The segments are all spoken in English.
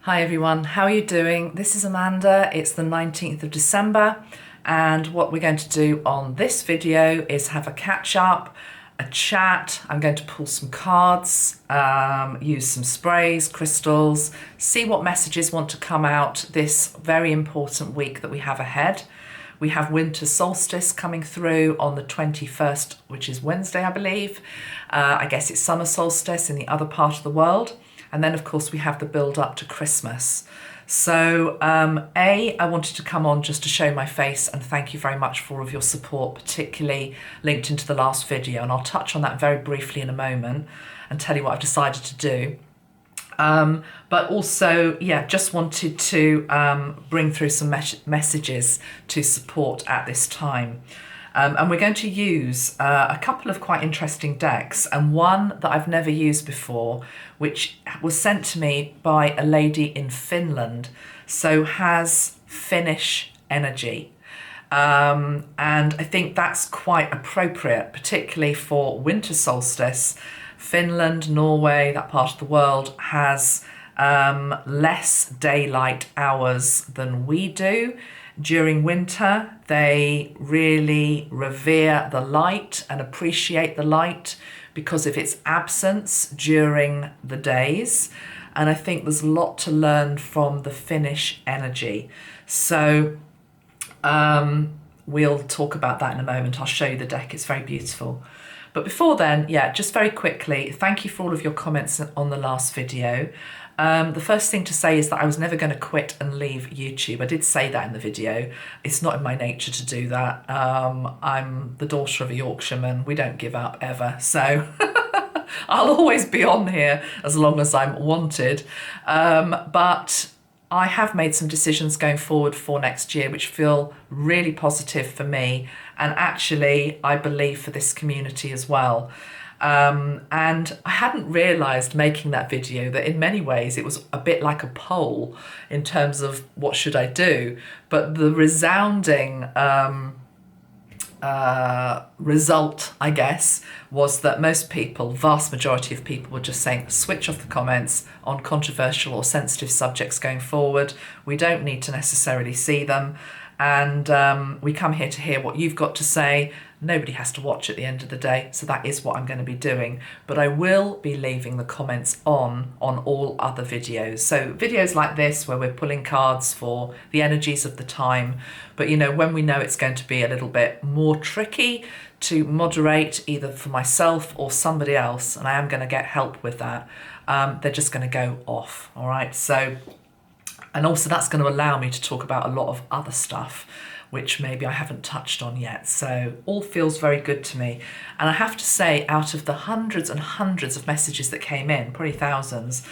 Hi everyone, how are you doing? This is Amanda. It's the 19th of December, and what we're going to do on this video is have a catch up, a chat. I'm going to pull some cards, use some sprays, crystals, see what messages want to come out this very important week that we have ahead. We have winter solstice coming through on the 21st, which is Wednesday, I believe. I guess it's summer solstice in the other part of the world. And then, of course, we have the build up to Christmas. So, I wanted to come on just to show my face and thank you very much for all of your support, particularly linked into the last video. And I'll touch on that very briefly in a moment and tell you what I've decided to do. But also, just wanted to bring through some messages to support at this time. And we're going to use a couple of quite interesting decks, and one that I've never used before, which was sent to me by a lady in Finland, so has Finnish energy. And I think that's quite appropriate, particularly for winter solstice. Finland, Norway, that part of the world has less daylight hours than we do. During winter, they really revere the light and appreciate the light because of its absence during the days. And I think there's a lot to learn from the Finnish energy. So we'll talk about that in a moment. I'll show you the deck. It's very beautiful. But before then, just very quickly, thank you for all of your comments on the last video. The first thing to say is that I was never going to quit and leave YouTube. I did say that in the video. It's not in my nature to do that. I'm the daughter of a Yorkshireman. We don't give up ever. So I'll always be on here as long as I'm wanted. But I have made some decisions going forward for next year which feel really positive for me, and actually I believe for this community as well. And I hadn't realised making that video that in many ways it was a bit like a poll in terms of what should I do, but the resounding result, I guess, was that most people, vast majority of people, were just saying switch off the comments on controversial or sensitive subjects going forward. We don't need to necessarily see them, and we come here to hear what you've got to say. Nobody has to watch at the end of the day, so that is what I'm going to be doing. But I will be leaving the comments on all other videos. So videos like this where we're pulling cards for the energies of the time. But when we know it's going to be a little bit more tricky to moderate either for myself or somebody else, and I am going to get help with that, they're just going to go off. All right. So, and also that's going to allow me to talk about a lot of other stuff which maybe I haven't touched on yet. So all feels very good to me. And I have to say, out of the hundreds and hundreds of messages that came in, probably thousands,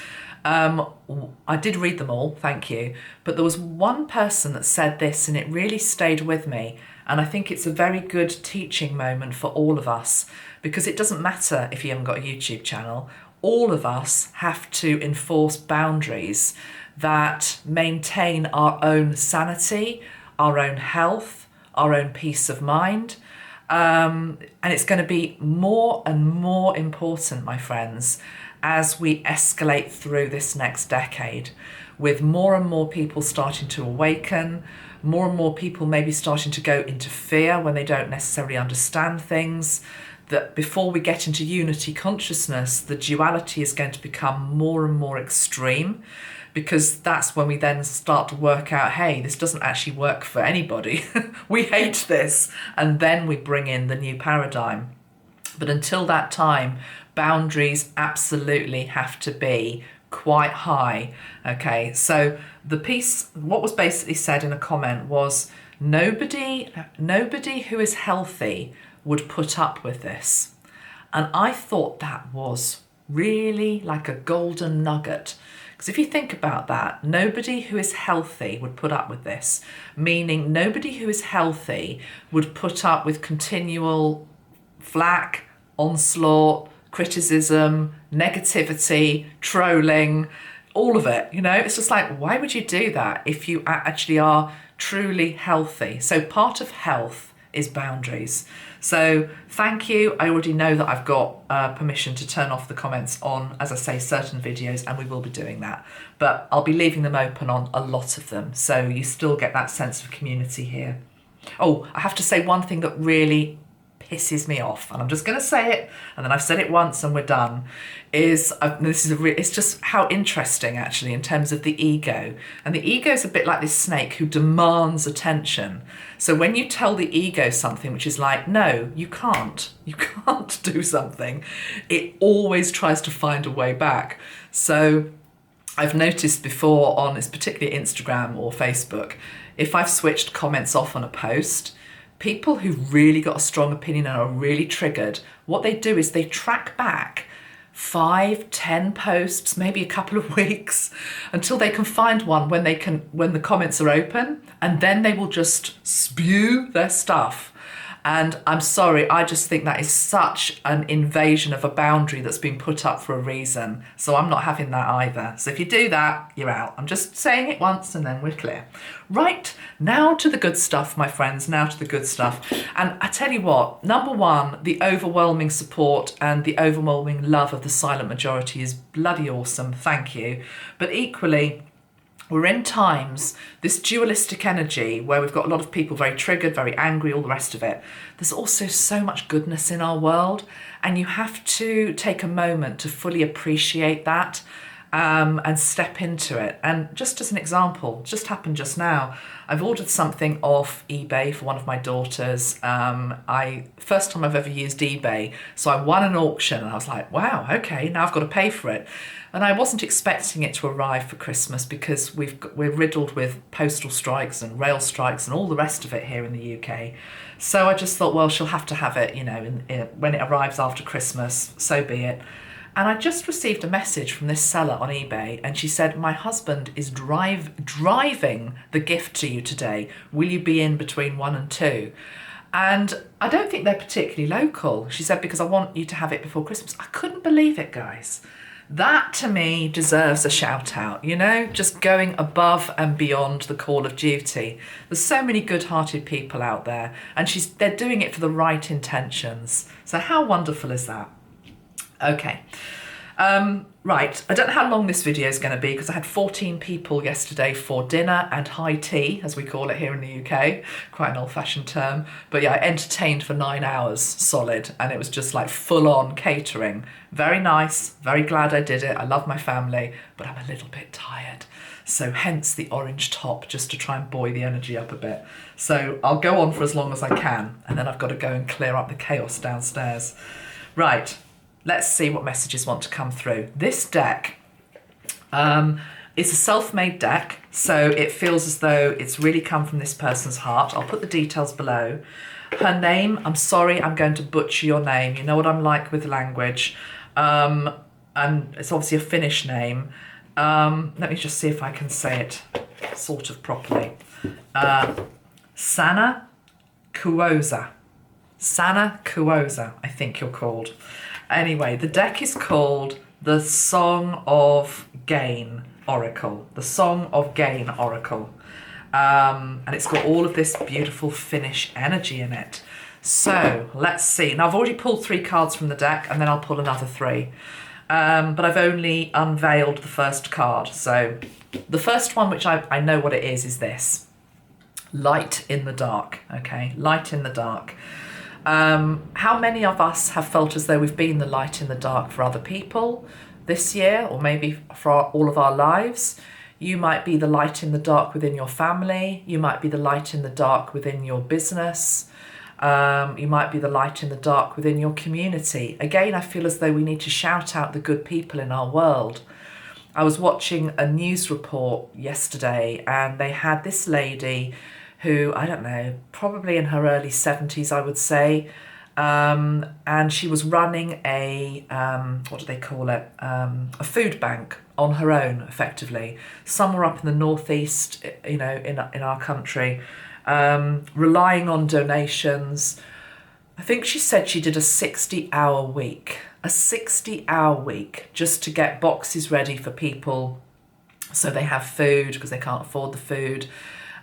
I did read them all, thank you. But there was one person that said this and it really stayed with me. And I think it's a very good teaching moment for all of us, because it doesn't matter if you haven't got a YouTube channel. All of us have to enforce boundaries that maintain our own sanity, our own health, our own peace of mind. And it's going to be more and more important, my friends, as we escalate through this next decade, with more and more people starting to awaken, more and more people maybe starting to go into fear when they don't necessarily understand things. That before we get into unity consciousness, the duality is going to become more and more extreme, because that's when we then start to work out, hey, this doesn't actually work for anybody. We hate this. And then we bring in the new paradigm. But until that time, boundaries absolutely have to be quite high. Okay, so the piece, what was basically said in a comment was, nobody who is healthy would put up with this. And I thought that was really like a golden nugget. Because if you think about that, nobody who is healthy would put up with this, meaning nobody who is healthy would put up with continual flack, onslaught, criticism, negativity, trolling, all of it. It's just like, why would you do that if you actually are truly healthy? So part of health is boundaries. So thank you. I already know that I've got permission to turn off the comments on, as I say, certain videos, and we will be doing that. But I'll be leaving them open on a lot of them, so you still get that sense of community here. Oh, I have to say one thing that really pisses me off, and I'm just going to say it, and then I've said it once and we're done, it's just how interesting actually in terms of the ego. And the ego is a bit like this snake who demands attention. So when you tell the ego something which is like, no, you can't do something, it always tries to find a way back. So I've noticed before on, it's particularly Instagram or Facebook, if I've switched comments off on a post, people who've really got a strong opinion and are really triggered, what they do is they track back 5, 10 posts, maybe a couple of weeks, until they can find one when the comments are open, and then they will just spew their stuff. And I'm sorry, I just think that is such an invasion of a boundary that's been put up for a reason. So I'm not having that either. So if you do that, you're out. I'm just saying it once and then we're clear. Right, now to the good stuff, my friends, now to the good stuff. And I tell you what, number one, the overwhelming support and the overwhelming love of the silent majority is bloody awesome. Thank you. But equally, we're in times, this dualistic energy where we've got a lot of people very triggered, very angry, all the rest of it. There's also so much goodness in our world, and you have to take a moment to fully appreciate that and step into it. And just as an example, just happened just now, I've ordered something off eBay for one of my daughters. First time I've ever used eBay, so I won an auction and I was like, wow, okay, now I've got to pay for it. And I wasn't expecting it to arrive for Christmas because we're riddled with postal strikes and rail strikes and all the rest of it here in the UK. So I just thought, well, she'll have to have it, when it arrives after Christmas, so be it. And I just received a message from this seller on eBay, and she said, my husband is driving the gift to you today. Will you be in between 1 and 2? And I don't think they're particularly local. She said, because I want you to have it before Christmas. I couldn't believe it, guys. That to me deserves a shout out, just going above and beyond the call of duty. There's so many good-hearted people out there, and they're doing it for the right intentions. So how wonderful is that? Okay. Right, I don't know how long this video is going to be because I had 14 people yesterday for dinner and high tea, as we call it here in the UK, quite an old-fashioned term. But yeah, I entertained for 9 hours solid, and it was just like full-on catering. Very nice, very glad I did it. I love my family, but I'm a little bit tired. So hence the orange top, just to try and buoy the energy up a bit. So I'll go on for as long as I can, and then I've got to go and clear up the chaos downstairs. Right. Let's see what messages want to come through. This deck is a self-made deck, so it feels as though it's really come from this person's heart. I'll put the details below. Her name, I'm sorry, I'm going to butcher your name. You know what I'm like with language. And it's obviously a Finnish name. Let me just see if I can say it sort of properly. Sana Kuosa. Sana Kuosa, I think you're called. Anyway, the deck is called the Song of Gain Oracle. The Song of Gain Oracle. And it's got all of this beautiful Finnish energy in it. So let's see. Now I've already pulled 3 cards from the deck, and then I'll pull another 3. But I've only unveiled the first card. So the first one, which I know what it is this. Light in the dark. Okay, light in the dark. How many of us have felt as though we've been the light in the dark for other people this year, or maybe for all of our lives? You might be the light in the dark within your family. You might be the light in the dark within your business. You might be the light in the dark within your community. Again, I feel as though we need to shout out the good people in our world. I was watching a news report yesterday, and they had this lady who, I don't know, probably in her early 70s, I would say. And she was running a, what do they call it? A food bank on her own, effectively, somewhere up in the northeast, in our country, relying on donations. I think she said she did a 60-hour week, just to get boxes ready for people so they have food because they can't afford the food.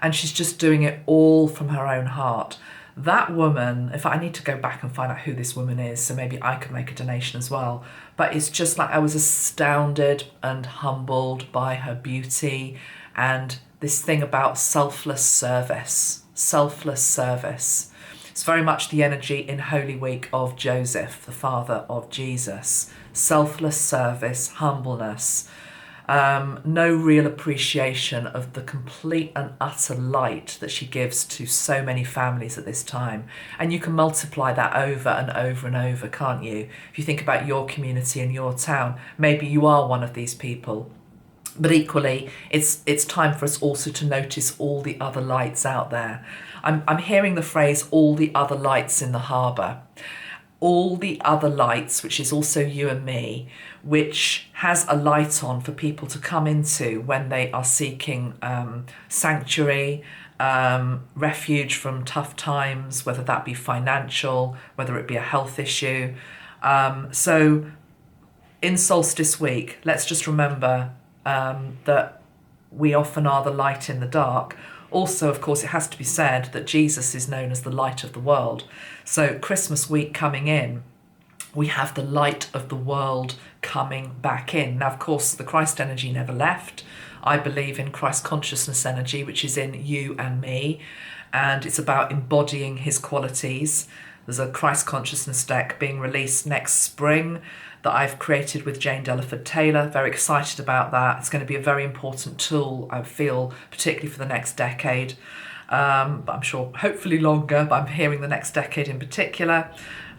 And she's just doing it all from her own heart. That woman, if I need to go back and find out who this woman is, so maybe I could make a donation as well. But it's just like I was astounded and humbled by her beauty and this thing about selfless service. Selfless service. It's very much the energy in Holy Week of Joseph, the father of Jesus. Selfless service, humbleness. No real appreciation of the complete and utter light that she gives to so many families at this time. And you can multiply that over and over and over, can't you? If you think about your community and your town, maybe you are one of these people. But equally, it's time for us also to notice all the other lights out there. I'm hearing the phrase, all the other lights in the harbour. All the other lights, which is also you and me, which has a light on for people to come into when they are seeking sanctuary, refuge from tough times, whether that be financial, whether it be a health issue. So in Solstice Week, let's just remember that we often are the light in the dark. Also, of course, it has to be said that Jesus is known as the light of the world. So Christmas week coming in, we have the light of the world coming back in. Now, of course, the Christ energy never left. I believe in Christ consciousness energy, which is in you and me, and it's about embodying his qualities. There's a Christ consciousness deck being released next spring that I've created with Jane Delaford Taylor. Very excited about that. It's going to be a very important tool, I feel, particularly for the next decade. But I'm sure hopefully longer, but I'm hearing the next decade in particular.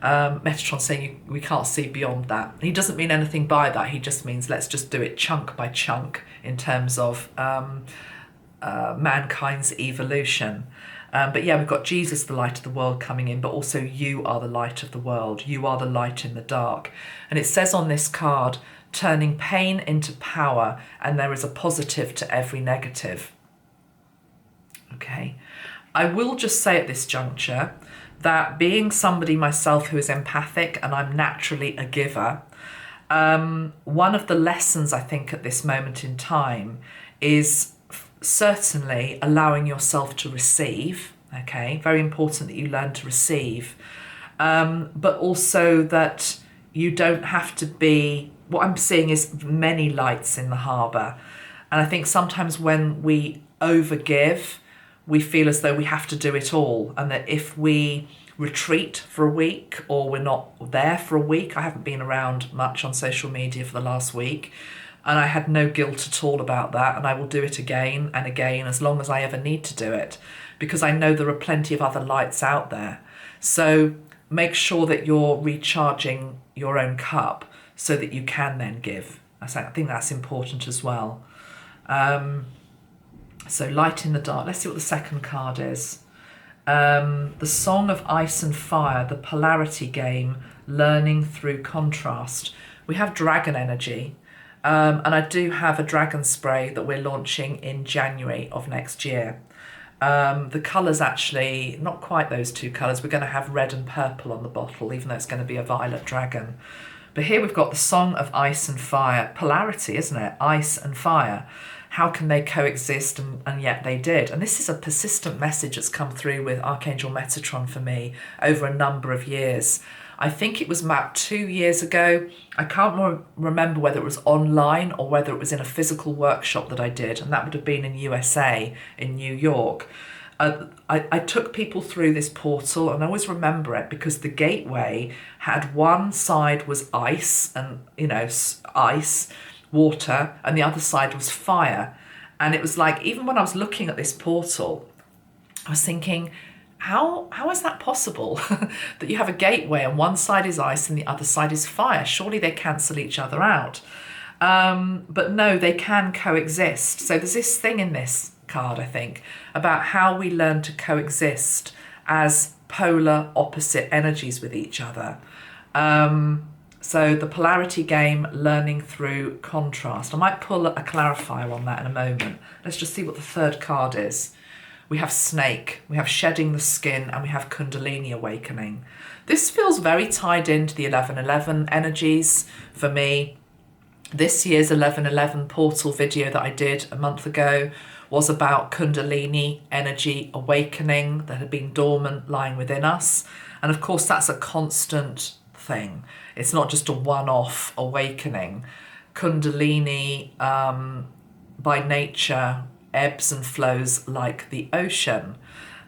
Metatron saying we can't see beyond that. He doesn't mean anything by that. He just means let's just do it chunk by chunk in terms of mankind's evolution. But yeah, we've got Jesus, the light of the world, coming in, but also you are the light of the world. You are the light in the dark. And it says on this card, turning pain into power, and there is a positive to every negative. Okay. I will just say at this juncture that being somebody myself who is empathic and I'm naturally a giver, one of the lessons I think at this moment in time is certainly allowing yourself to receive. Okay, very important that you learn to receive, but also that you don't have to be, what I'm seeing is many lights in the harbour. And I think sometimes when we overgive, we feel as though we have to do it all, and that if we retreat for a week or we're not there for a week, I haven't been around much on social media for the last week, and I had no guilt at all about that, and I will do it again and again as long as I ever need to do it, because I know there are plenty of other lights out there. So make sure that you're recharging your own cup so that you can then give. I think that's important as well. So light in the dark. Let's see what the second card is. The Song of Ice and Fire, the polarity game, learning through contrast. We have dragon energy. And I do have a dragon spray that we're launching in January of next year. The colours actually, not quite those two colours. We're going to have red and purple on the bottle, even though it's going to be a violet dragon. But here we've got the Song of Ice and Fire. Polarity, isn't it? Ice and fire. How can they coexist? And yet they did. And this is a persistent message that's come through with Archangel Metatron for me over a number of years. I think it was about 2 years ago. I can't remember whether it was online or whether it was in a physical workshop that I did, and that would have been in USA, in New York. I took people through this portal, and I always remember it because the gateway had one side was ice and, ice, water, and the other side was fire. And it was like, even when I was looking at this portal, I was thinking, how is that possible? That you have a gateway and one side is ice and the other side is fire? Surely they cancel each other out. But no, they can coexist. So there's this thing in this card, I think, about how we learn to coexist as polar opposite energies with each other. So the polarity game, learning through contrast. I might pull a clarifier on that in a moment. Let's just see what the third card is. We have snake, we have shedding the skin, and we have Kundalini awakening. This feels very tied into the 1111 energies for me. This year's 1111 portal video that I did a month ago was about Kundalini energy awakening that had been dormant lying within us. And of course, that's a constant thing. It's not just a one-off awakening. Kundalini, by nature, ebbs and flows like the ocean.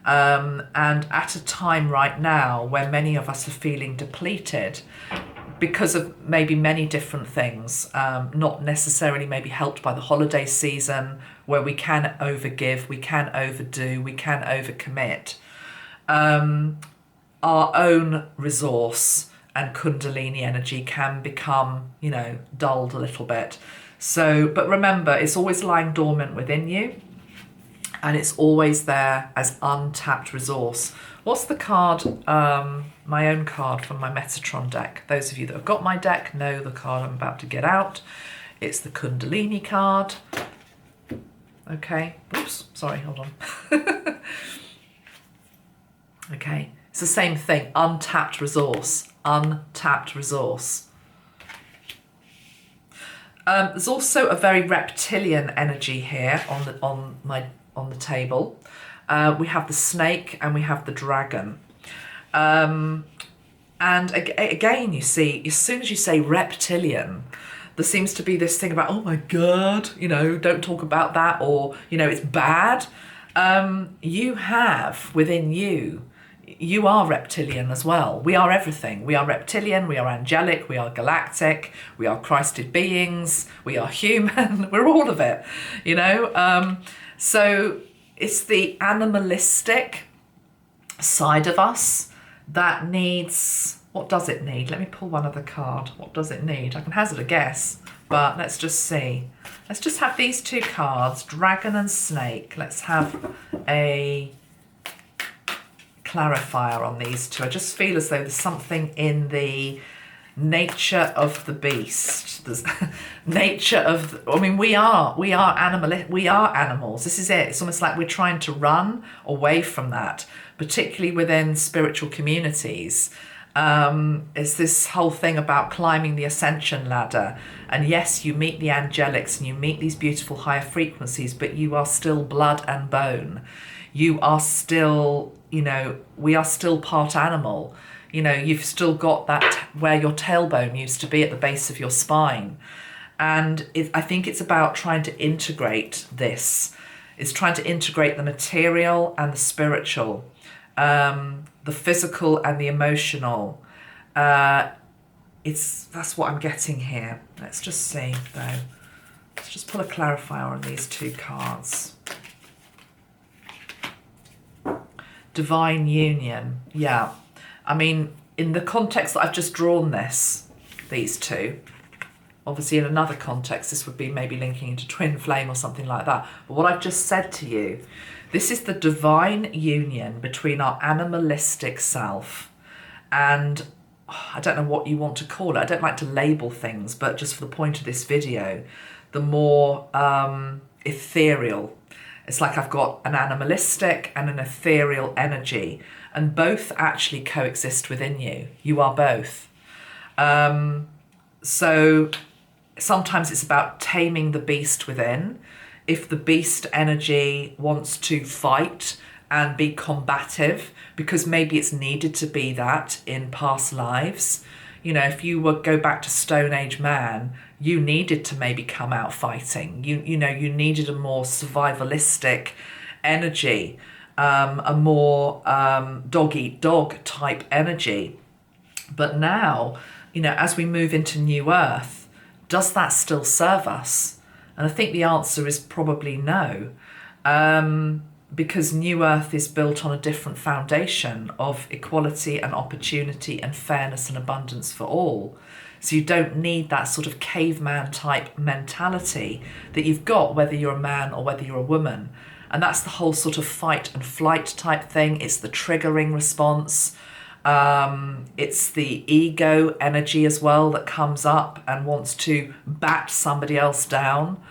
And at a time right now where many of us are feeling depleted because of maybe many different things, not necessarily maybe helped by the holiday season, where we can overgive, we can overdo, we can overcommit. Our own resource and Kundalini energy can become, dulled a little bit. So, but remember, it's always lying dormant within you, and it's always there as untapped resource. What's the card? My own card from my Metatron deck. Those of you that have got my deck know the card I'm about to get out. It's the Kundalini card. Okay. Oops. Sorry. Hold on. Okay. It's the same thing. Untapped resource. Untapped resource. There's also a very reptilian energy here on the table. We have the snake and we have the dragon. And again, you see, as soon as you say reptilian, there seems to be this thing about, oh my God, don't talk about that, or, it's bad. You have within you are reptilian as well. We are everything. We are reptilian, we are angelic, we are galactic, we are Christed beings, we are human, we're all of it, So it's the animalistic side of us that needs, what does it need? Let me pull one other card. What does it need? I can hazard a guess, but let's just see. Let's just have these two cards, dragon and snake. Let's have a clarifier on these two. I just feel as though there's something in the nature of the beast. There's nature of, we are animals. This is it. It's almost like we're trying to run away from that, particularly within spiritual communities. It's this whole thing about climbing the ascension ladder. And yes, you meet the angelics and you meet these beautiful higher frequencies, but you are still blood and bone. You are still, we are still part animal. You've still got that where your tailbone used to be at the base of your spine. And I think it's about trying to integrate this. It's trying to integrate the material and the spiritual, the physical and the emotional. That's what I'm getting here. Let's just see, though. Let's just pull a clarifier on these two cards. Divine union. Yeah. In the context that I've just drawn these two, obviously in another context, this would be maybe linking into twin flame or something like that. But what I've just said to you, this is the divine union between our animalistic self and, I don't know what you want to call it. I don't like to label things, but just for the point of this video, the more ethereal. It's like I've got an animalistic and an ethereal energy, and both actually coexist within you. You are both. So sometimes it's about taming the beast within. If the beast energy wants to fight and be combative, because maybe it's needed to be that in past lives. If you go back to Stone Age man, you needed to maybe come out fighting. You needed a more survivalistic energy, a more dog-eat-dog type energy. But now, as we move into New Earth, does that still serve us? And I think the answer is probably no, because New Earth is built on a different foundation of equality and opportunity and fairness and abundance for all. So you don't need that sort of caveman type mentality that you've got, whether you're a man or whether you're a woman. And that's the whole sort of fight and flight type thing. It's the triggering response. It's the ego energy as well that comes up and wants to bat somebody else down,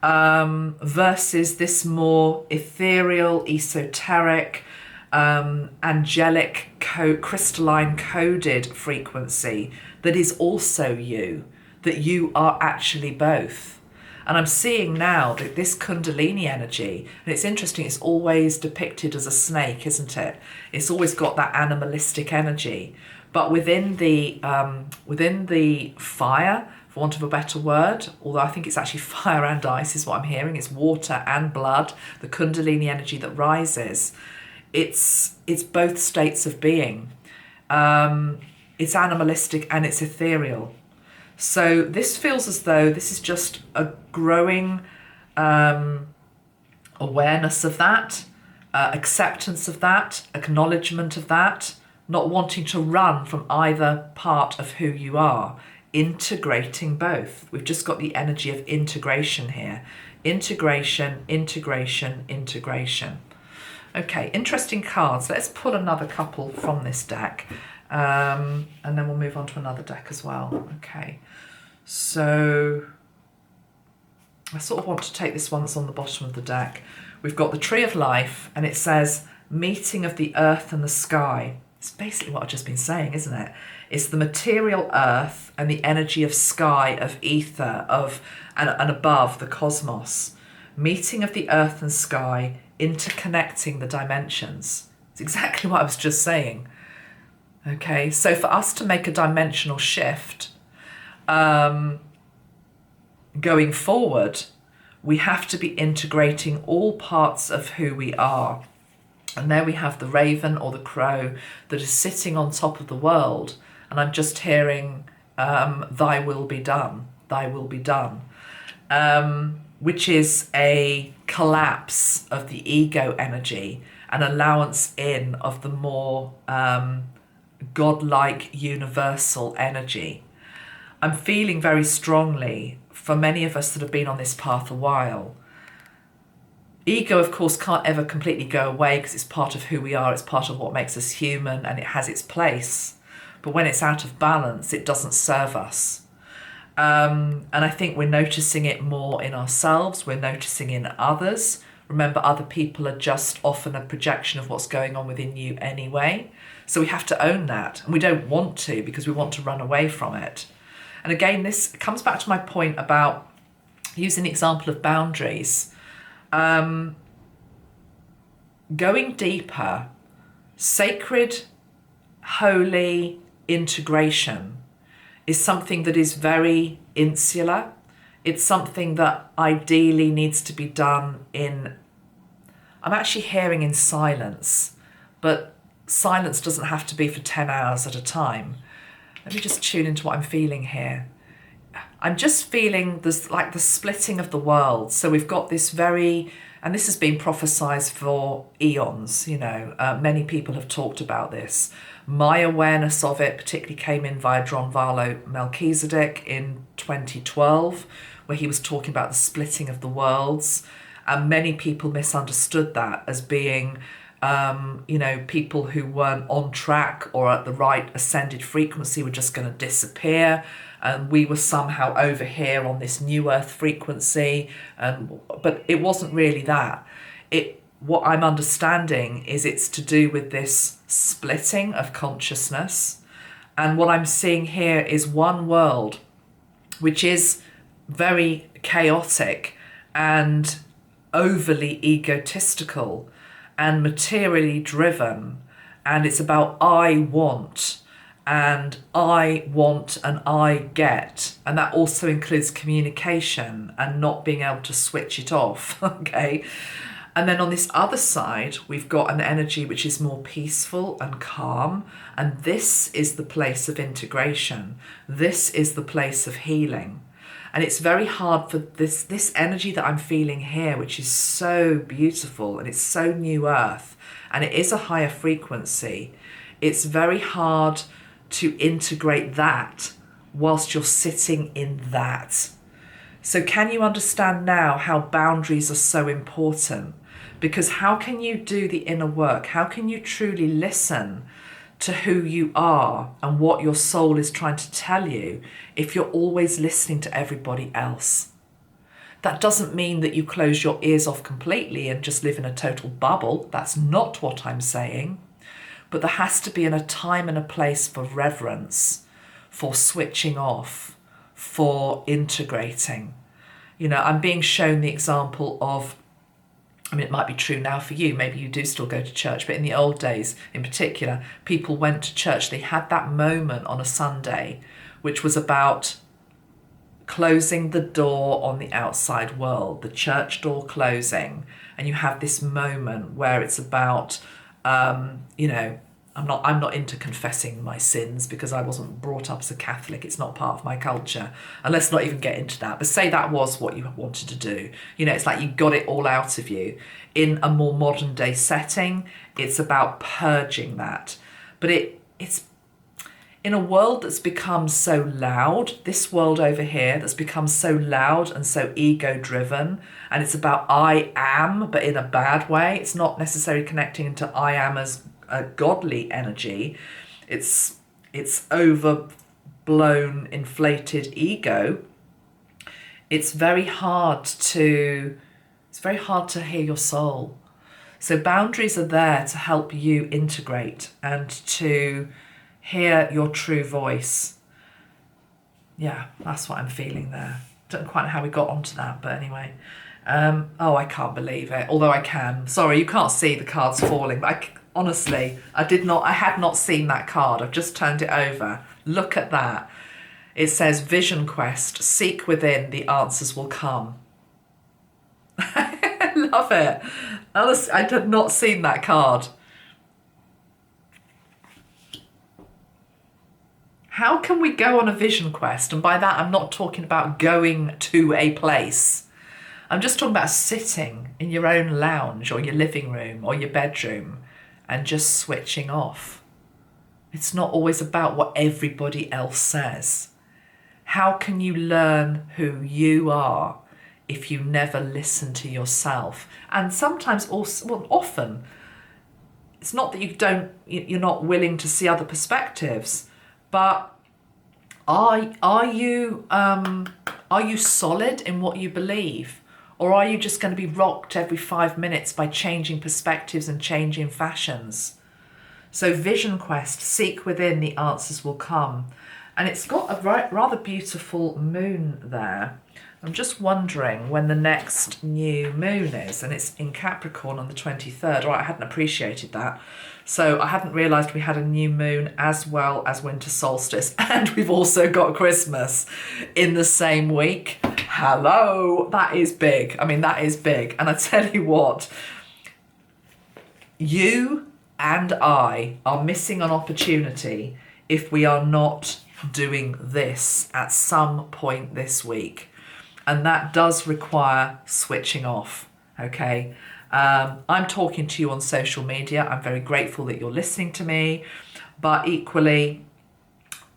versus this more ethereal, esoteric, angelic, crystalline coded frequency that is also you, that you are actually both. And I'm seeing now that this Kundalini energy, and it's interesting, it's always depicted as a snake, isn't it? It's always got that animalistic energy. But within the fire, for want of a better word, although I think it's actually fire and ice is what I'm hearing, it's water and blood, the Kundalini energy that rises, it's both states of being. It's animalistic and it's ethereal. So this feels as though this is just a growing awareness of that, acceptance of that, acknowledgement of that, not wanting to run from either part of who you are, integrating both. We've just got the energy of integration here. Integration, integration, integration. Okay, interesting cards. Let's pull another couple from this deck. And then we'll move on to another deck as well. Okay, so I sort of want to take this one that's on the bottom of the deck. We've got the Tree of Life, and it says, meeting of the earth and the sky. It's basically what I've just been saying, isn't it? It's the material earth and the energy of sky, of ether, and above the cosmos. Meeting of the earth and sky, interconnecting the dimensions. It's exactly what I was just saying. Okay, so for us to make a dimensional shift going forward, we have to be integrating all parts of who we are. And there we have the raven or the crow that is sitting on top of the world. And I'm just hearing, thy will be done, thy will be done, which is a collapse of the ego energy, an allowance in of the more godlike universal energy. I'm feeling very strongly, for many of us that have been on this path a while, ego, of course, can't ever completely go away because it's part of who we are, it's part of what makes us human, and it has its place. But when it's out of balance, it doesn't serve us. And I think we're noticing it more in ourselves, we're noticing in others. Remember, other people are just often a projection of what's going on within you anyway. So we have to own that, and we don't want to because we want to run away from it. And again, this comes back to my point about using the example of boundaries. Going deeper, sacred, holy integration is something that is very insular. It's something that ideally needs to be done in, I'm actually hearing in silence, but silence doesn't have to be for 10 hours at a time. Let me just tune into what I'm feeling here. I'm just feeling there's like the splitting of the world. So we've got this very, and this has been prophesied for eons, many people have talked about this. My awareness of it particularly came in via John Varlo Melchizedek in 2012, where he was talking about the splitting of the worlds. And many people misunderstood that as being, people who weren't on track or at the right ascended frequency were just going to disappear. And we were somehow over here on this new earth frequency. But it wasn't really that. What I'm understanding is it's to do with this splitting of consciousness. And what I'm seeing here is one world, which is very chaotic and overly egotistical and materially driven. And it's about I want and I get. And that also includes communication and not being able to switch it off, okay? And then on this other side, we've got an energy which is more peaceful and calm. And this is the place of integration. This is the place of healing. And it's very hard for this energy that I'm feeling here, which is so beautiful and it's so new earth, and it is a higher frequency. It's very hard to integrate that whilst you're sitting in that. So can you understand now how boundaries are so important? Because how can you do the inner work? How can you truly listen to who you are and what your soul is trying to tell you if you're always listening to everybody else? That doesn't mean that you close your ears off completely and just live in a total bubble. That's not what I'm saying. But there has to be a time and a place for reverence, for switching off, for integrating. You know, I'm being shown the example of, I mean, it might be true now for you, maybe you do still go to church, but in the old days in particular, people went to church. They had that moment on a Sunday, which was about closing the door on the outside world, the church door closing. And you have this moment where it's about, you know, I'm not into confessing my sins because I wasn't brought up as a Catholic. It's not part of my culture. And let's not even get into that. But say that was what you wanted to do. You know, it's like you got it all out of you. In a more modern day setting, it's about purging that. But it's in a world that's become so loud, this world over here that's become so loud and so ego driven, and it's about I am, but in a bad way. It's not necessarily connecting into I am as a godly energy. It's overblown, inflated ego. It's very hard to hear your soul. So boundaries are there to help you integrate and to hear your true voice. Yeah, that's what I'm feeling there. Don't quite know how we got onto that, but anyway. Oh, I can't believe it. Although I can. Sorry, you can't see the cards falling, but honestly, I had not seen that card. I've just turned it over. Look at that. It says Vision Quest, seek within, the answers will come. I love it. Honestly, I had not seen that card. How can we go on a vision quest? And by that, I'm not talking about going to a place. I'm just talking about sitting in your own lounge or your living room or your bedroom and just switching off. It's not always about what everybody else says. How can you learn who you are if you never listen to yourself? And sometimes also, well, often, it's not that you're not willing to see other perspectives, but are you solid in what you believe? Or are you just going to be rocked every 5 minutes by changing perspectives and changing fashions? So Vision Quest, seek within, the answers will come. And it's got a rather beautiful moon there. I'm just wondering when the next new moon is, and it's in Capricorn on the 23rd. All right, I hadn't appreciated that. So I hadn't realised we had a new moon as well as winter solstice, and we've also got Christmas in the same week. Hello, that is big. I mean, that is big. And I tell you what, you and I are missing an opportunity if we are not doing this at some point this week. And that does require switching off, okay? I'm talking to you on social media. I'm very grateful that you're listening to me. But equally,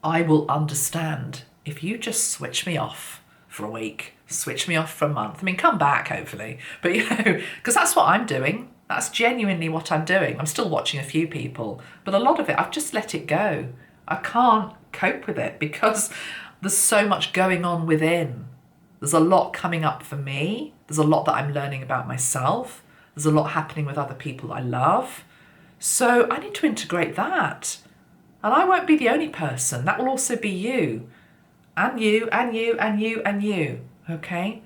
I will understand if you just switch me off for a week, switch me off for a month. I mean, come back, hopefully. But, you know, because that's what I'm doing. That's genuinely what I'm doing. I'm still watching a few people. But a lot of it, I've just let it go. I can't cope with it because there's so much going on within. There's a lot coming up for me. There's a lot that I'm learning about myself. There's a lot happening with other people I love. So I need to integrate that. And I won't be the only person. That will also be you. And you, and you, and you, and you. Okay?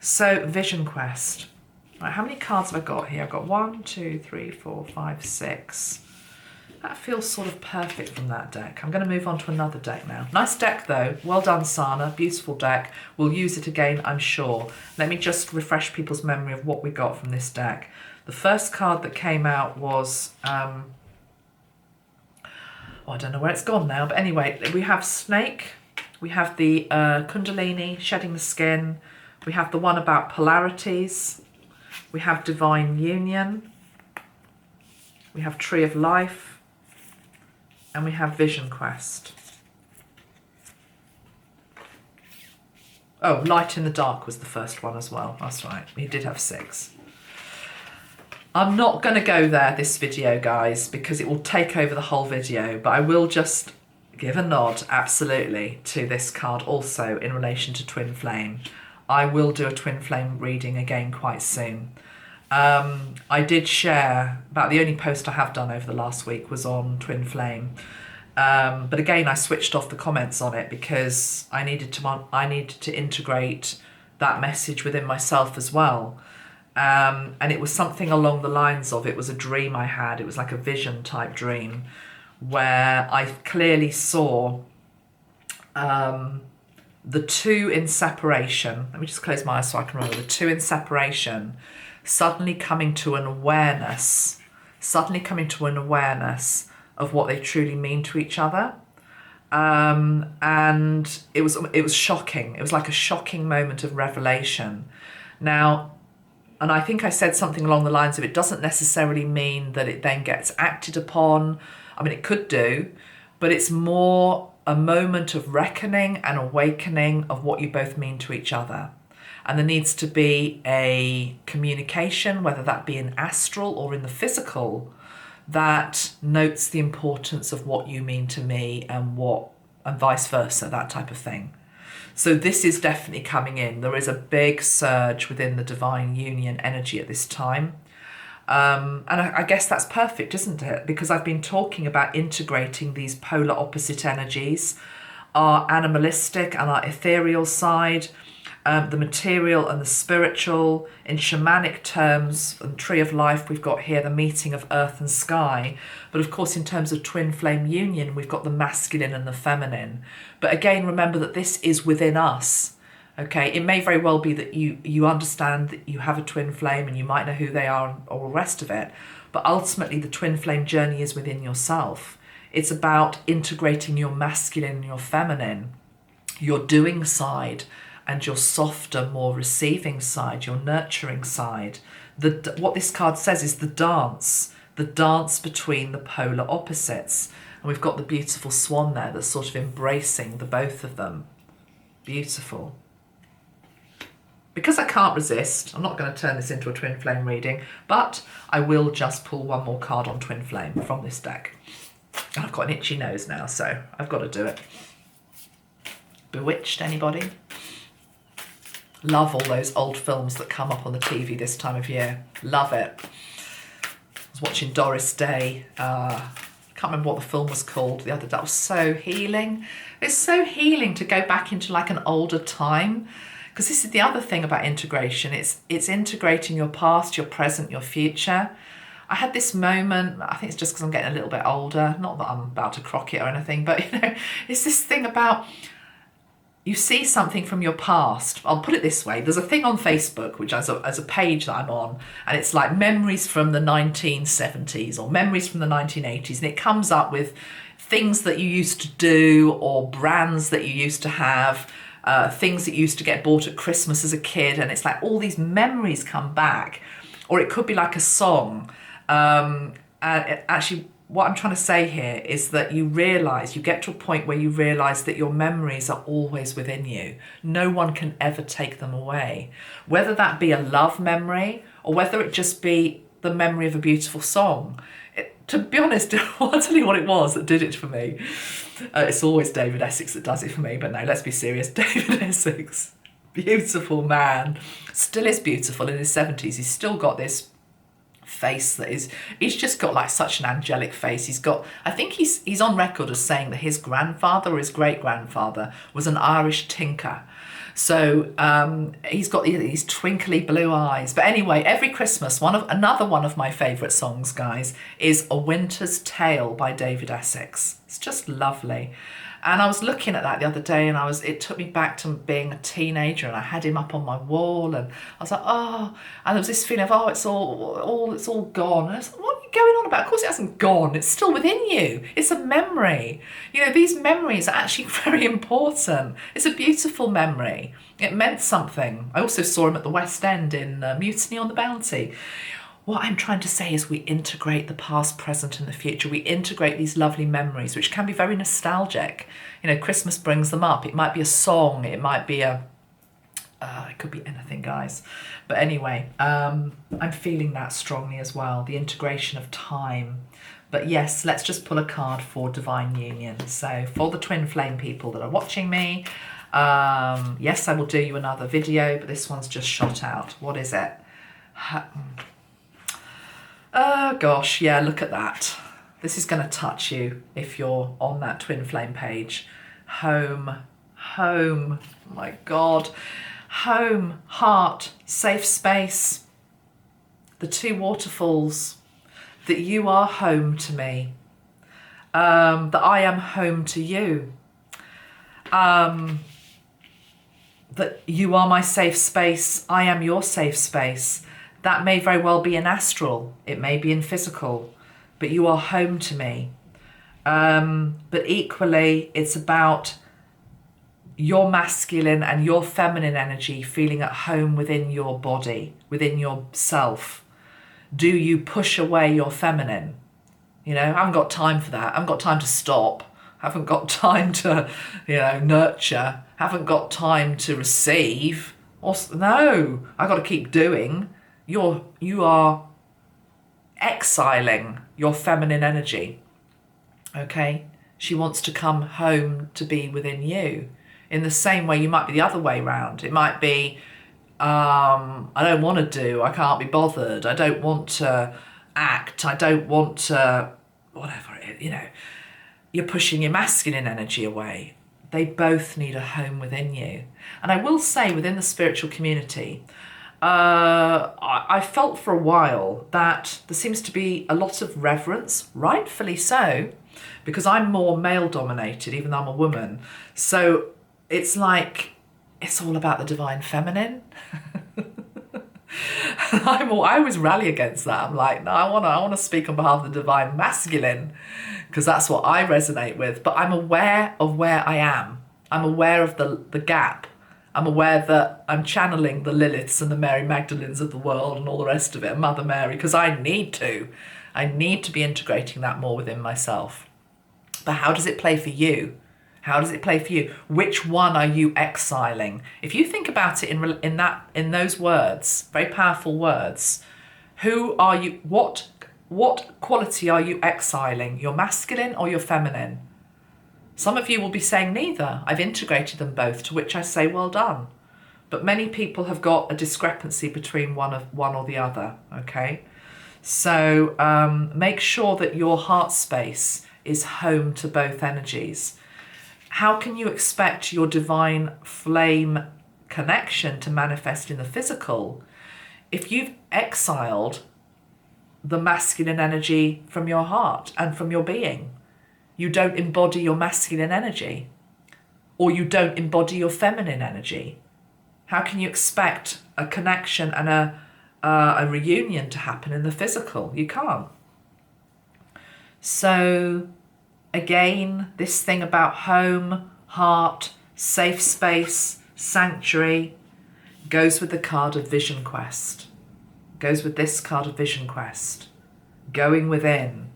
So Vision Quest. Right, how many cards have I got here? I've got 1, 2, 3, 4, 5, 6. That feels sort of perfect from that deck. I'm going to move on to another deck now. Nice deck though. Well done, Sana. Beautiful deck. We'll use it again, I'm sure. Let me just refresh people's memory of what we got from this deck. The first card that came out was... I don't know where it's gone now. But anyway, we have Snake. We have the Kundalini, shedding the skin. We have the one about polarities. We have Divine Union. We have Tree of Life. And we have Vision Quest. Oh, Light in the Dark was the first one as well. That's right. We did have 6. I'm not going to go there this video, guys, because it will take over the whole video. But I will just give a nod, absolutely, to this card also in relation to Twin Flame. I will do a Twin Flame reading again quite soon. I did share, about the only post I have done over the last week was on Twin Flame. But again, I switched off the comments on it because I needed to integrate that message within myself as well. And it was something along the lines of, it was a dream I had. It was like a vision type dream where I clearly saw the two in separation. Let me just close my eyes so I can remember. The two in separation suddenly coming to an awareness, of what they truly mean to each other. And it was shocking. It was like a shocking moment of revelation. Now, and I think I said something along the lines of, it doesn't necessarily mean that it then gets acted upon. I mean, it could do, but it's more a moment of reckoning and awakening of what you both mean to each other. And there needs to be a communication, whether that be in astral or in the physical, that notes the importance of what you mean to me and vice versa, that type of thing. So this is definitely coming in. There is a big surge within the divine union energy at this time. And I guess that's perfect, isn't it? Because I've been talking about integrating these polar opposite energies, our animalistic and our ethereal side, the material and the spiritual. In shamanic terms, and Tree of Life, we've got here the meeting of earth and sky. But of course, in terms of twin flame union, we've got the masculine and the feminine. But again, remember that this is within us. Okay, it may very well be that you understand that you have a twin flame and you might know who they are and all the rest of it. But ultimately, the twin flame journey is within yourself. It's about integrating your masculine and your feminine, your doing side, and your softer, more receiving side, your nurturing side. What this card says is the dance between the polar opposites. And we've got the beautiful swan there that's sort of embracing the both of them. Beautiful. Because I can't resist, I'm not going to turn this into a twin flame reading, but I will just pull one more card on twin flame from this deck. And I've got an itchy nose now, so I've got to do it. Bewitched, anybody? Love all those old films that come up on the TV this time of year. Love it. I was watching Doris Day. I can't remember what the film was called the other day. That was so healing. It's so healing to go back into like an older time. Because this is the other thing about integration. It's integrating your past, your present, your future. I had this moment, I think it's just because I'm getting a little bit older. Not that I'm about to crock it or anything, but it's this thing about, you see something from your past. I'll put it this way. There's a thing on Facebook, which as a page that I'm on, and it's like memories from the 1970s or memories from the 1980s. And it comes up with things that you used to do or brands that you used to have, things that you used to get bought at Christmas as a kid. And it's like all these memories come back. Or it could be like a song. Actually, what I'm trying to say here is that you get to a point where you realise that your memories are always within you. No one can ever take them away. Whether that be a love memory or whether it just be the memory of a beautiful song. To be honest, I'll tell you what it was that did it for me. It's always David Essex that does it for me, but no, let's be serious. David Essex, beautiful man, still is beautiful in his 70s. He's still got this face he's just got like such an angelic face. I think he's on record as saying that his grandfather or his great-grandfather was an Irish tinker. So he's got these twinkly blue eyes. But anyway, every Christmas, another one of my favourite songs, guys, is A Winter's Tale by David Essex. It's just lovely. And I was looking at that the other day, and it took me back to being a teenager, and I had him up on my wall, and I was like, oh, and there was this feeling of, it's all gone. And I was like, what are you going on about? Of course it hasn't gone. It's still within you. It's a memory. These memories are actually very important. It's a beautiful memory. It meant something. I also saw him at the West End in Mutiny on the Bounty. What I'm trying to say is we integrate the past, present and the future. We integrate these lovely memories, which can be very nostalgic. Christmas brings them up. It might be a song. It might be it could be anything, guys. But anyway, I'm feeling that strongly as well, the integration of time. But yes, let's just pull a card for Divine Union. So for the twin flame people that are watching me, yes, I will do you another video, but this one's just shot out. What is it? Oh gosh, yeah, look at that. This is going to touch you if you're on that twin flame page. Home, my God. Home, heart, safe space. The two waterfalls. That you are home to me. That I am home to you. That you are my safe space. I am your safe space. That may very well be in astral. It may be in physical. But you are home to me. But equally, it's about your masculine and your feminine energy feeling at home within your body, within yourself. Do you push away your feminine? You know, I haven't got time for that. I haven't got time to stop. I haven't got time to, nurture. I haven't got time to receive. No, I got to keep doing. You are exiling your feminine energy. Okay? She wants to come home to be within you. In the same way, you might be the other way around. It might be, I don't want to do, I can't be bothered, I don't want to act, I don't want to, whatever it is, you're pushing your masculine energy away. They both need a home within you. And I will say, within the spiritual community, I felt for a while that there seems to be a lot of reverence, rightfully so, because I'm more male dominated, even though I'm a woman. So it's like, it's all about the divine feminine. I always rally against that. I'm like, no, I want to speak on behalf of the divine masculine, because that's what I resonate with. But I'm aware of where I am. I'm aware of the gap. I'm aware that I'm channeling the Liliths and the Mary Magdalens of the world and all the rest of it, and Mother Mary, because I need to. I need to be integrating that more within myself. But how does it play for you? How does it play for you? Which one are you exiling? If you think about it in those words, very powerful words, who are you? What quality are you exiling? Your masculine or your feminine? Some of you will be saying neither. I've integrated them both, to which I say well done. But many people have got a discrepancy between one or the other. Okay, so make sure that your heart space is home to both energies. How can you expect your divine flame connection to manifest in the physical if you've exiled the masculine energy from your heart and from your being? You don't embody your masculine energy, or you don't embody your feminine energy. How can you expect a connection and a reunion to happen in the physical? You can't. So again, this thing about home, heart, safe space, sanctuary goes with the card of Vision Quest. Goes with this card of Vision Quest. Going within.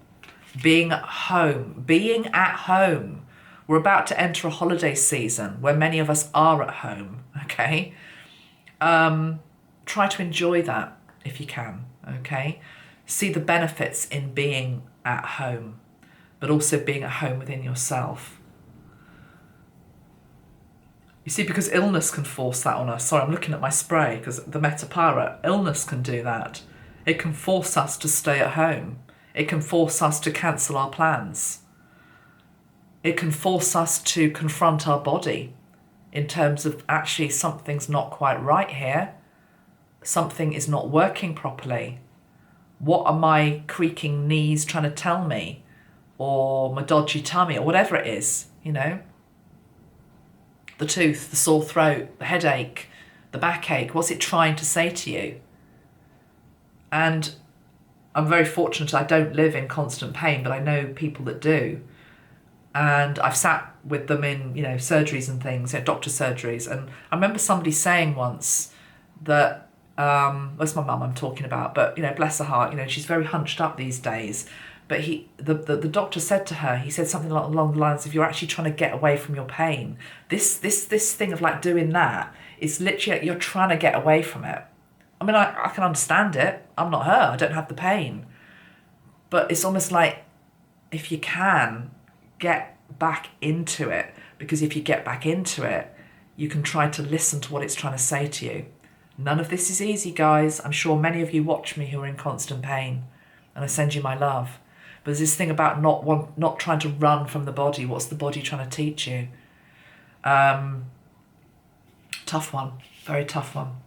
Being at home. Being at home. We're about to enter a holiday season where many of us are at home. Okay? Try to enjoy that if you can. Okay? See the benefits in being at home, but also being at home within yourself. You see, because illness can force that on us. Sorry, I'm looking at my spray, because the Metapara, illness can do that. It can force us to stay at home. It can force us to cancel our plans. It can force us to confront our body in terms of actually something's not quite right here. Something is not working properly. What are my creaking knees trying to tell me? Or my dodgy tummy, or whatever it is, The tooth, the sore throat, the headache, the backache, what's it trying to say to you? And I'm very fortunate I don't live in constant pain, but I know people that do. And I've sat with them in, surgeries and things, doctor surgeries. And I remember somebody saying once that, that's my mum I'm talking about, but, bless her heart, she's very hunched up these days. But the doctor said to her, he said something along the lines of, you're actually trying to get away from your pain. This thing of like doing that is literally, you're trying to get away from it. I mean, I can understand it. I'm not her. I don't have the pain. But it's almost like, if you can, get back into it. Because if you get back into it, you can try to listen to what it's trying to say to you. None of this is easy, guys. I'm sure many of you watch me who are in constant pain. And I send you my love. But there's this thing about not trying to run from the body. What's the body trying to teach you? Tough one. Very tough one.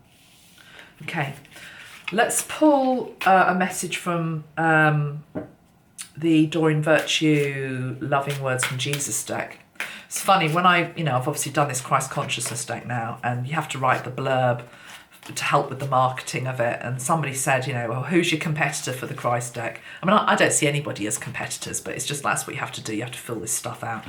Okay. Let's pull a message from the Doreen Virtue Loving Words from Jesus deck. It's funny, when I've obviously done this Christ Consciousness deck now, and you have to write the blurb to help with the marketing of it. And somebody said, well, who's your competitor for the Christ deck? I mean, I don't see anybody as competitors, but it's just that's what you have to do. You have to fill this stuff out.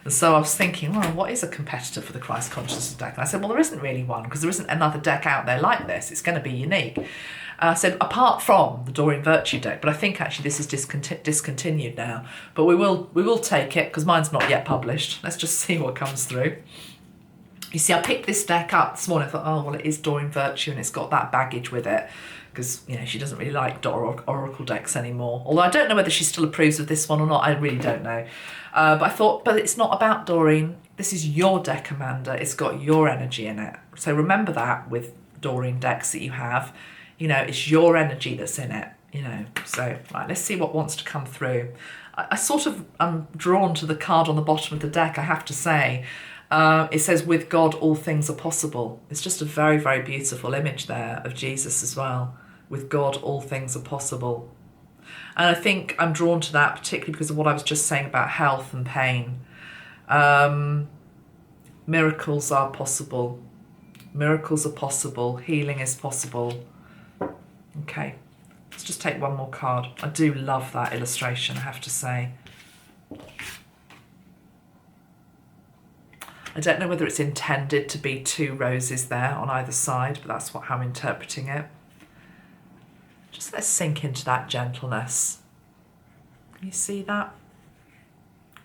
And so I was thinking, well, what is a competitor for the Christ Consciousness deck? And I said, well, there isn't really one, because there isn't another deck out there like this. It's going to be unique. I said, apart from the Doreen Virtue deck, but I think actually this is discontinued now. But we will take it, because mine's not yet published. Let's just see what comes through. You see, I picked this deck up this morning. I thought, oh, well, it is Doreen Virtue, and it's got that baggage with it, because she doesn't really like oracle decks anymore. Although I don't know whether she still approves of this one or not. I really don't know. But I thought, but it's not about Doreen. This is your deck, Amanda. It's got your energy in it. So remember that with Doreen decks that you have. It's your energy that's in it, So, right, let's see what wants to come through. I sort of am drawn to the card on the bottom of the deck, I have to say. It says, with God, all things are possible. It's just a very, very beautiful image there of Jesus as well. With God, all things are possible. And I think I'm drawn to that particularly because of what I was just saying about health and pain. Miracles are possible. Miracles are possible. Healing is possible. Okay, let's just take one more card. I do love that illustration, I have to say. I don't know whether it's intended to be two roses there on either side, but that's how I'm interpreting it. Just let's sink into that gentleness. Can you see that?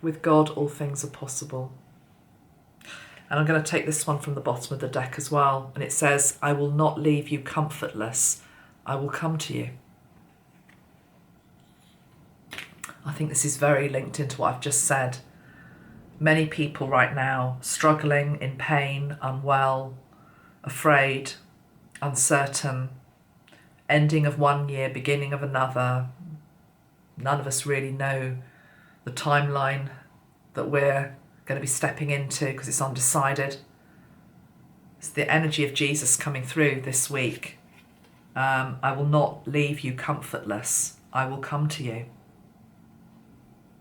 With God, all things are possible. And I'm going to take this one from the bottom of the deck as well. And it says, I will not leave you comfortless. I will come to you. I think this is very linked into what I've just said. Many people right now struggling, in pain, unwell, afraid, uncertain, ending of one year, beginning of another. None of us really know the timeline that we're going to be stepping into because it's undecided. It's the energy of Jesus coming through this week. I will not leave you comfortless. I will come to you.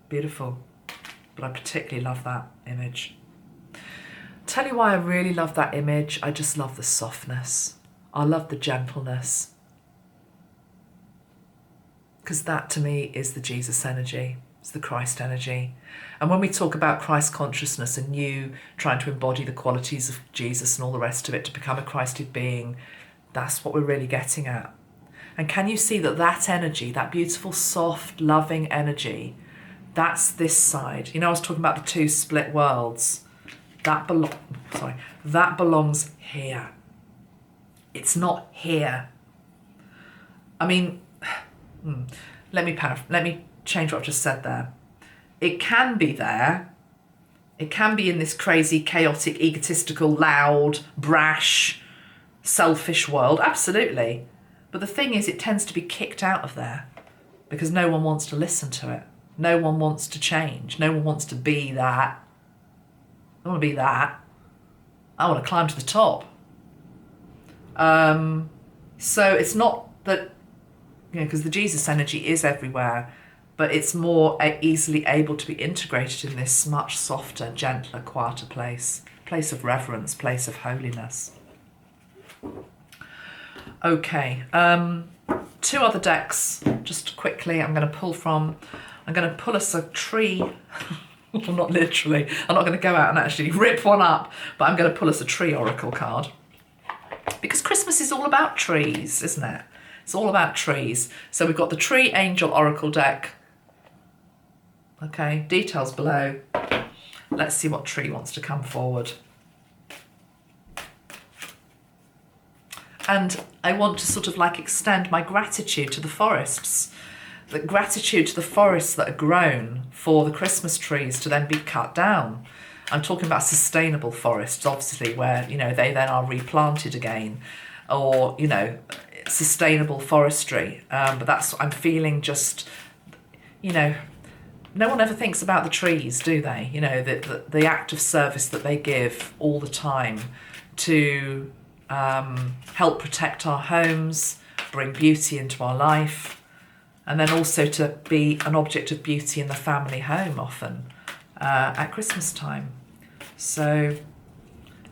Beautiful. But I particularly love that image. Tell you why I really love that image. I just love the softness. I love the gentleness. Because that to me is the Jesus energy. It's the Christ energy. And when we talk about Christ consciousness and you trying to embody the qualities of Jesus and all the rest of it to become a Christed being, that's what we're really getting at. And can you see that energy, that beautiful, soft, loving energy, that's this side. I was talking about the two split worlds. That belongs here. It's not here. I mean, let me change what I've just said there. It can be there. It can be in this crazy, chaotic, egotistical, loud, brash, selfish world. Absolutely. But the thing is, it tends to be kicked out of there because no one wants to listen to it. No one wants to change. No one wants to be that. I want to be that. I want to climb to the top. So it's not that, because the Jesus energy is everywhere, but it's more easily able to be integrated in this much softer, gentler, quieter place of reverence, place of holiness. Okay, two other decks, just quickly, I'm going to pull us a tree, well, not literally, I'm not going to go out and actually rip one up, but I'm going to pull us a tree oracle card. Because Christmas is all about trees, isn't it? It's all about trees. So we've got the Tree Angel Oracle deck. Okay, details below. Let's see what tree wants to come forward. And I want to sort of like extend my gratitude to the forests. The gratitude to the forests that are grown for the Christmas trees to then be cut down. I'm talking about sustainable forests, obviously, where, they then are replanted again. Or, sustainable forestry. But that's what I'm feeling just, no one ever thinks about the trees, do they? The act of service that they give all the time to help protect our homes, bring beauty into our life, and then also to be an object of beauty in the family home often at Christmas time. So,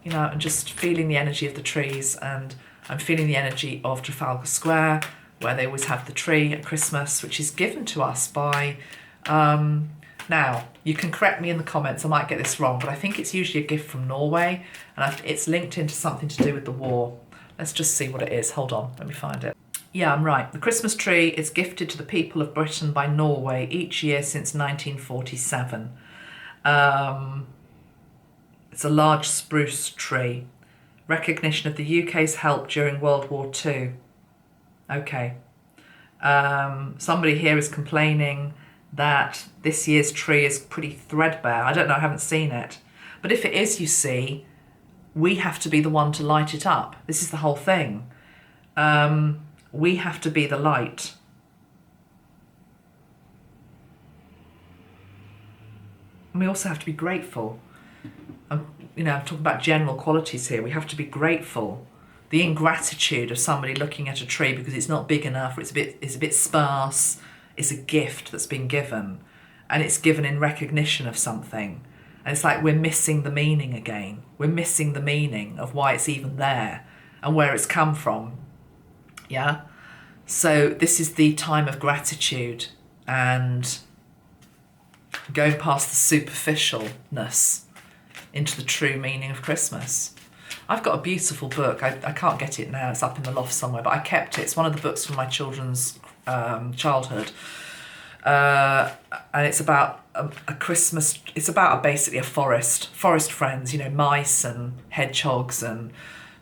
you know, I'm just feeling the energy of the trees, and I'm feeling the energy of Trafalgar Square, where they always have the tree at Christmas, which is given to us by... now, you can correct me in the comments, I might get this wrong, but I think it's usually a gift from Norway, and it's linked into something to do with the war. Let's just see what it is. Hold on, let me find it. Yeah, I'm right. The Christmas tree is gifted to the people of Britain by Norway each year since 1947. It's a large spruce tree. Recognition of the UK's help during World War II. Okay. Somebody here is complaining that this year's tree is pretty threadbare. I don't know, I haven't seen it. But if it is, you see, we have to be the one to light it up. This is the whole thing. We have to be the light. And we also have to be grateful. I'm talking about general qualities here. We have to be grateful. The ingratitude of somebody looking at a tree because it's not big enough, or it's a bit sparse, is a gift that's been given, and it's given in recognition of something. And it's like we're missing the meaning again. We're missing the meaning of why it's even there and where it's come from. Yeah? So this is the time of gratitude and going past the superficialness into the true meaning of Christmas. I've got a beautiful book. I can't get it now. It's up in the loft somewhere, but I kept it. It's one of the books from my children's childhood. And it's about a Christmas... It's about basically a forest friends, mice and hedgehogs and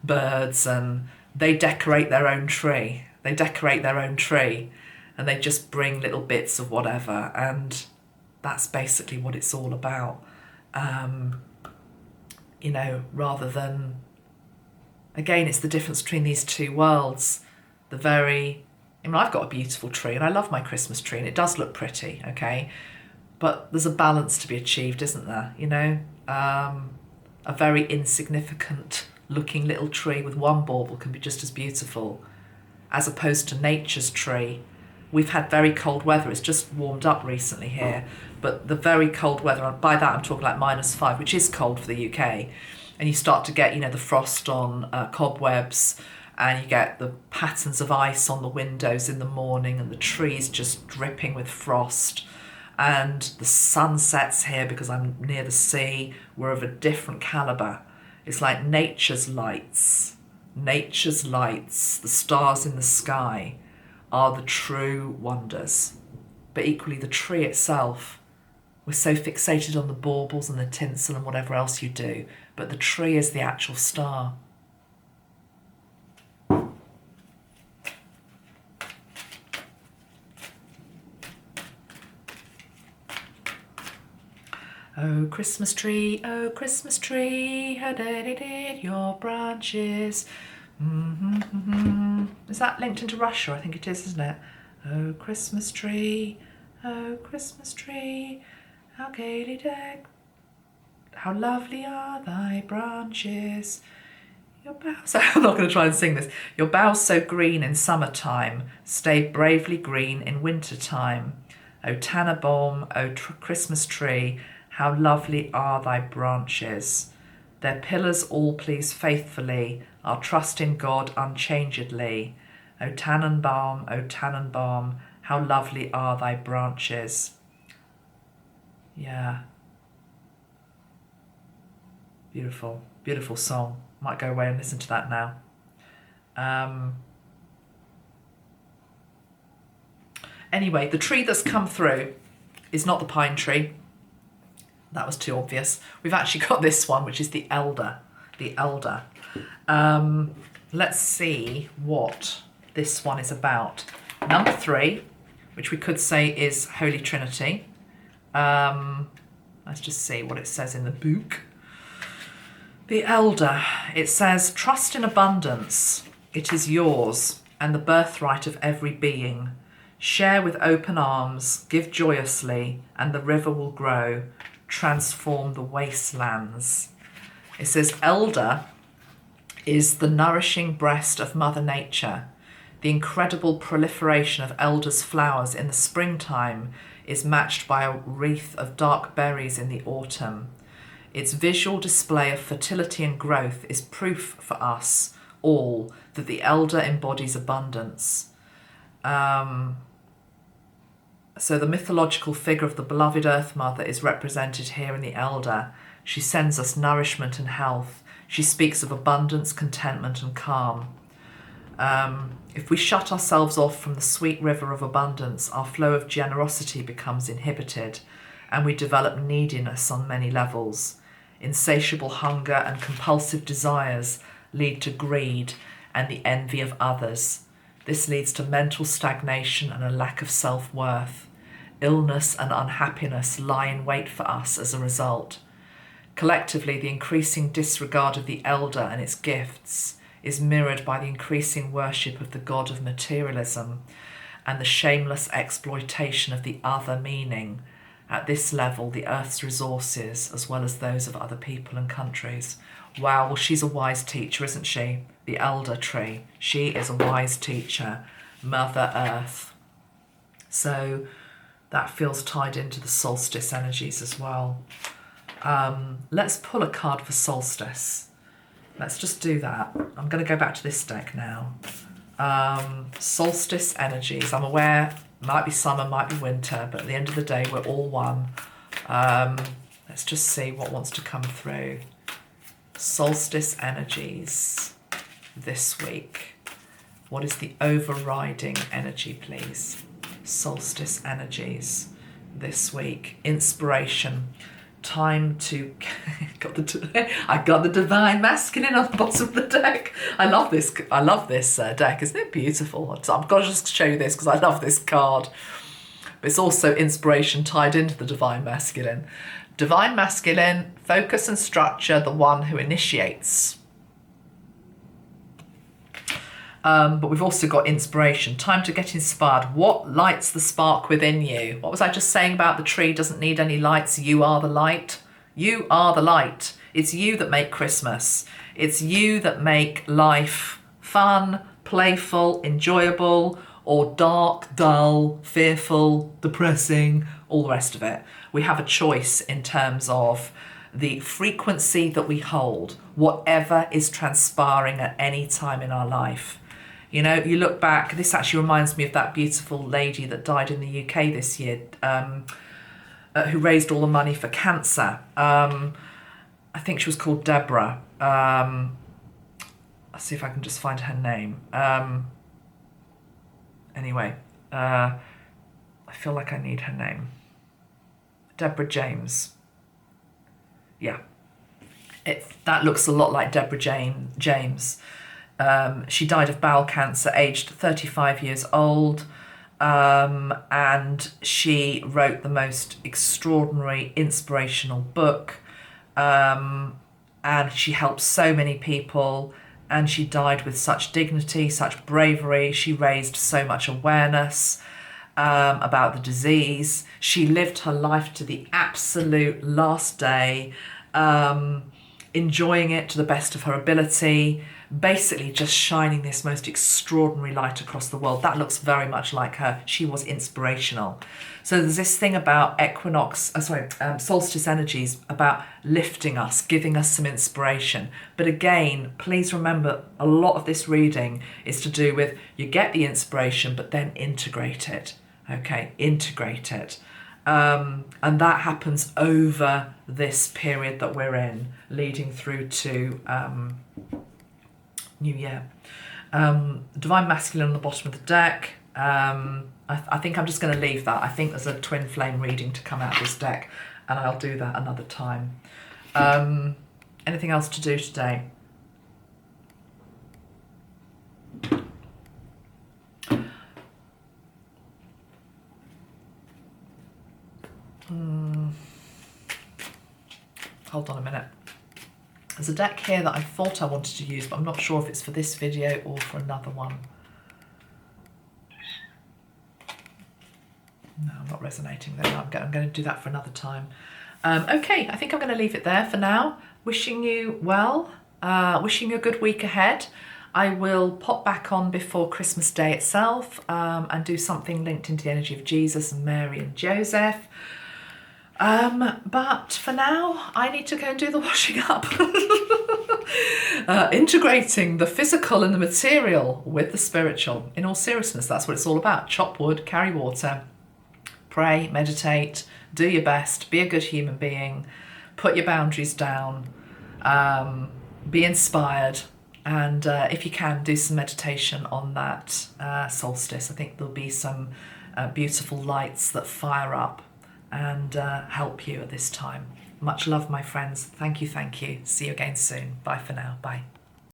birds, and they decorate their own tree. They decorate their own tree, and they just bring little bits of whatever, and that's basically what it's all about. Rather than... Again, it's the difference between these two worlds. I've got a beautiful tree, and I love my Christmas tree, and it does look pretty, okay? But there's a balance to be achieved, isn't there? A very insignificant looking little tree with one bauble can be just as beautiful, as opposed to nature's tree. We've had very cold weather. It's just warmed up recently here, but the very cold weather, by that I'm talking like -5, which is cold for the UK, and you start to get, the frost on cobwebs, and you get the patterns of ice on the windows in the morning, and the trees just dripping with frost, and the sunsets here, because I'm near the sea, were of a different calibre. It's like nature's lights, the stars in the sky are the true wonders. But equally the tree itself, we're so fixated on the baubles and the tinsel and whatever else you do, but the tree is the actual star. Oh Christmas tree, how did your branches... Is that linked into Russia? I think it is, isn't it? Oh Christmas tree, how gaily decked, how lovely are thy branches. Your boughs... I'm not going to try and sing this. Your boughs so green in summertime, stay bravely green in wintertime. O Tannenbaum, Christmas tree, how lovely are thy branches. Their pillars all please faithfully, our trust in God unchangedly. O Tannenbaum, how lovely are thy branches. Yeah. Beautiful, beautiful song. Might go away and listen to that now. Anyway, the tree that's come through is not the pine tree. That was too obvious. We've actually got this one, which is the elder. Let's see what this one is about. Number 3, which we could say is Holy Trinity. Let's just see what it says in the book. The elder, it says, trust in abundance. It is yours and the birthright of every being. Share with open arms, give joyously, and the river will grow. Transform the wastelands. It says elder is the nourishing breast of Mother Nature. The incredible proliferation of elder's flowers in the springtime is matched by a wreath of dark berries in the autumn. Its visual display of fertility and growth is proof for us all that the elder embodies abundance. So the mythological figure of the beloved Earth Mother is represented here in the elder. She sends us nourishment and health. She speaks of abundance, contentment, and calm. If we shut ourselves off from the sweet river of abundance, our flow of generosity becomes inhibited, and we develop neediness on many levels. Insatiable hunger and compulsive desires lead to greed and the envy of others. This leads to mental stagnation and a lack of self-worth. Illness and unhappiness lie in wait for us as a result. Collectively, the increasing disregard of the elder and its gifts is mirrored by the increasing worship of the god of materialism and the shameless exploitation of the other, meaning, at this level, the earth's resources as well as those of other people and countries. Wow, well, she's a wise teacher, isn't she? The elder tree. She is a wise teacher, Mother Earth. So that feels tied into the solstice energies as well. Let's pull a card for solstice. Let's just do that. I'm going to go back to this deck now. Solstice energies. I'm aware might be summer, might be winter, but at the end of the day, we're all one. Let's just see what wants to come through. Solstice energies this week. What is the overriding energy, please? Solstice energies this week. Inspiration. Time to I got the divine masculine on the bottom of the deck. I love this deck. Isn't it beautiful? So I'm gonna just show you this because I love this card. But it's also inspiration tied into the divine masculine. Divine masculine, focus and structure, the one who initiates. But we've also got inspiration, time to get inspired. What lights the spark within you? What was I just saying about the tree doesn't need any lights? You are the light. You are the light. It's you that make Christmas. It's you that make life fun, playful, enjoyable, or dark, dull, fearful, depressing, all the rest of it. We have a choice in terms of the frequency that we hold, whatever is transpiring at any time in our life. You know, you look back, this actually reminds me of that beautiful lady that died in the UK this year, who raised all the money for cancer. I think she was called Deborah. Let's see if I can just find her name. Anyway, I feel like I need her name. Deborah James. Yeah. That looks a lot like Deborah James. She died of bowel cancer, aged 35 years old, and she wrote the most extraordinary, inspirational book, and she helped so many people, and she died with such dignity, such bravery. She raised so much awareness about the disease. She lived her life to the absolute last day, enjoying it to the best of her ability, basically just shining this most extraordinary light across the world. That looks very much like her. She was inspirational. So there's this thing about solstice energies, about lifting us, giving us some inspiration. But again, please remember, a lot of this reading is to do with you get the inspiration, but then integrate it. Okay, integrate it. And that happens over this period that we're in, leading through to New Year. Divine Masculine on the bottom of the deck. I think I'm just going to leave that. I think there's a twin flame reading to come out of this deck, and I'll do that another time. Anything else to do today? Hold on a minute. There's a deck here that I thought I wanted to use, but I'm not sure if it's for this video or for another one. No, I'm not resonating with it. I'm going to do that for another time. Okay, I think I'm going to leave it there for now. Wishing you well. wishing you a good week ahead. I will pop back on before Christmas Day itself and do something linked into the energy of Jesus and Mary and Joseph. But for now, I need to go and do the washing up. Integrating the physical and the material with the spiritual. In all seriousness, that's what it's all about. Chop wood, carry water, pray, meditate, do your best, be a good human being, put your boundaries down, be inspired. And if you can, do some meditation on that solstice. I think there'll be some beautiful lights that fire up and help you at this time. Much love, my friends. Thank you, thank you. See you again soon. Bye for now. Bye.